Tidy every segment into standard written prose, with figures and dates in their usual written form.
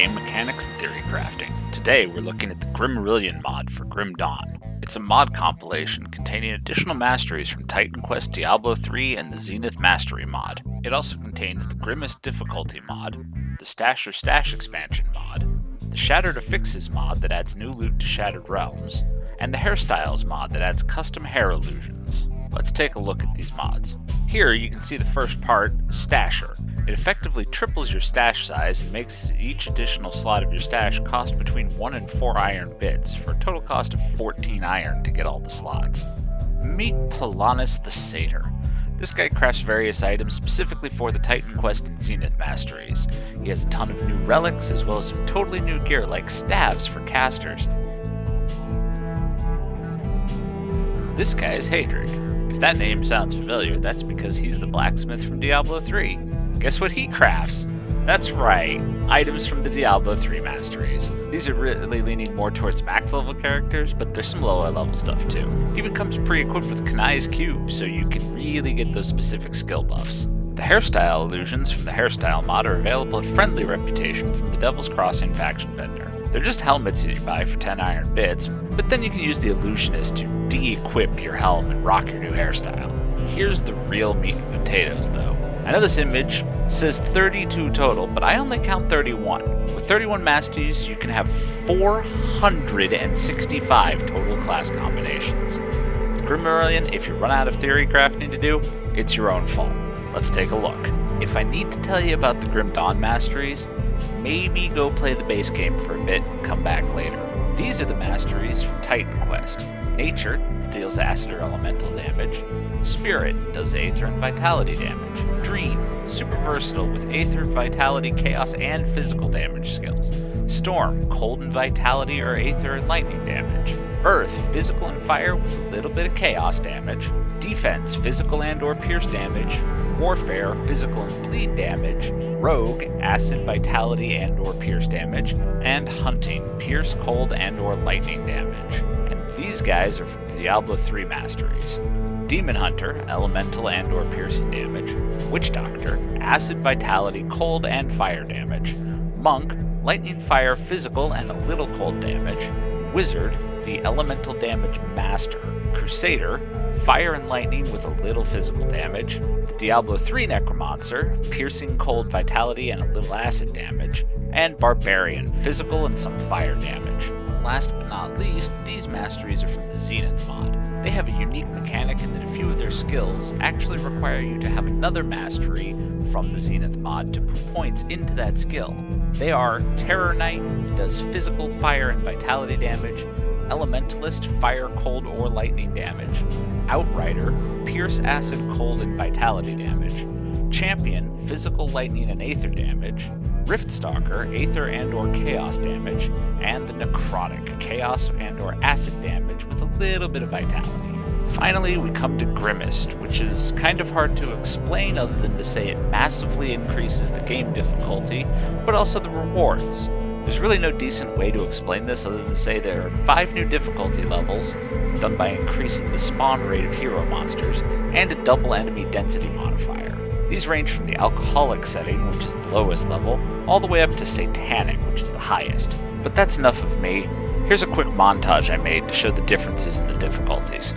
game mechanics and theory crafting. Today we're looking at the Grimarillion mod for Grim Dawn. It's a mod compilation containing additional masteries from Titan Quest Diablo 3 and the Zenith Mastery mod. It also contains the Grimmest difficulty mod, the Stash or Stash expansion mod, the Shattered Affixes mod that adds new loot to Shattered Realms, and the Hairstyles mod that adds custom hair illusions. Let's take a look at these mods. Here you can see the first part, Stasher. It effectively triples your stash size and makes each additional slot of your stash cost between 1 and 4 iron bits, for a total cost of 14 iron to get all the slots. Meet Polanus the Satyr. This guy crafts various items specifically for the Titan Quest and Zenith Masteries. He has a ton of new relics as well as some totally new gear like staves for casters. This guy is Hadrig. If that name sounds familiar, that's because he's the blacksmith from Diablo 3. Guess what he crafts? That's right, items from the Diablo 3 Masteries. These are really leaning more towards max level characters, but there's some lower level stuff too. It even comes pre-equipped with Kanai's Cube, so you can really get those specific skill buffs. The hairstyle illusions from the Hairstyle mod are available at friendly reputation from the Devil's Crossing faction vendor. They're just helmets that you buy for 10 iron bits, but then you can use the illusionist to de-equip your helm and rock your new hairstyle. Here's the real meat and potatoes though. I know this image says 32 total, but I only count 31. With 31 masteries, you can have 465 total class combinations. With Grimarillion, if you run out of theory crafting to do, it's your own fault. Let's take a look. If I need to tell you about the Grim Dawn masteries, maybe go play the base game for a bit and come back later. These are the masteries from Titan Quest. Nature deals acid or elemental damage. Spirit does Aether and Vitality damage. Dream, super versatile with Aether, Vitality, Chaos, and physical damage skills. Storm, Cold and Vitality or Aether and Lightning damage. Earth, physical and fire with a little bit of Chaos damage. Defense, physical and or pierce damage. Warfare, physical and bleed damage. Rogue, acid, vitality and or pierce damage. And hunting, pierce, cold and or lightning damage. And these guys are from the Diablo 3 Masteries. Demon Hunter, elemental and or piercing damage. Witch Doctor, acid, vitality, cold and fire damage. Monk, lightning, fire, physical and a little cold damage. Wizard, the elemental damage master. Crusader, fire and lightning with a little physical damage. The Diablo 3 Necromancer, piercing, cold, vitality, and a little acid damage. And Barbarian, physical and some fire damage. Last but not least, these masteries are from the Zenith mod. They have a unique mechanic in that a few of their skills actually require you to have another mastery from the Zenith mod to put points into that skill. They are Terror Knight, who does physical, fire, and vitality damage. Elementalist, fire, cold, or lightning damage. Outrider, pierce, acid, cold, and vitality damage. Champion, physical, lightning, and aether damage. Riftstalker, aether and or chaos damage. And the Necrotic, chaos and or acid damage with a little bit of vitality. Finally, we come to Grimmest, which is kind of hard to explain other than to say it massively increases the game difficulty, but also the rewards. There's really no decent way to explain this other than to say there are 5 new difficulty levels, done by increasing the spawn rate of hero monsters, and a double enemy density modifier. These range from the alcoholic setting, which is the lowest level, all the way up to satanic, which is the highest. But that's enough of me. Here's a quick montage I made to show the differences in the difficulties.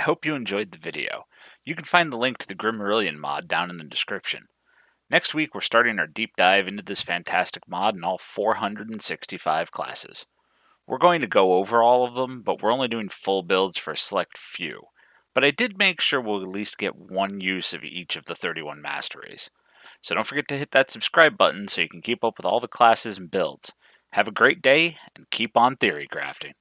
hope you enjoyed the video. You can find the link to the Grimarillion mod down in the description. Next week, we're starting our deep dive into this fantastic mod in all 465 classes. We're going to go over all of them, but we're only doing full builds for a select few. But I did make sure we'll at least get one use of each of the 31 masteries. So don't forget to hit that subscribe button so you can keep up with all the classes and builds. Have a great day, and keep on theory crafting.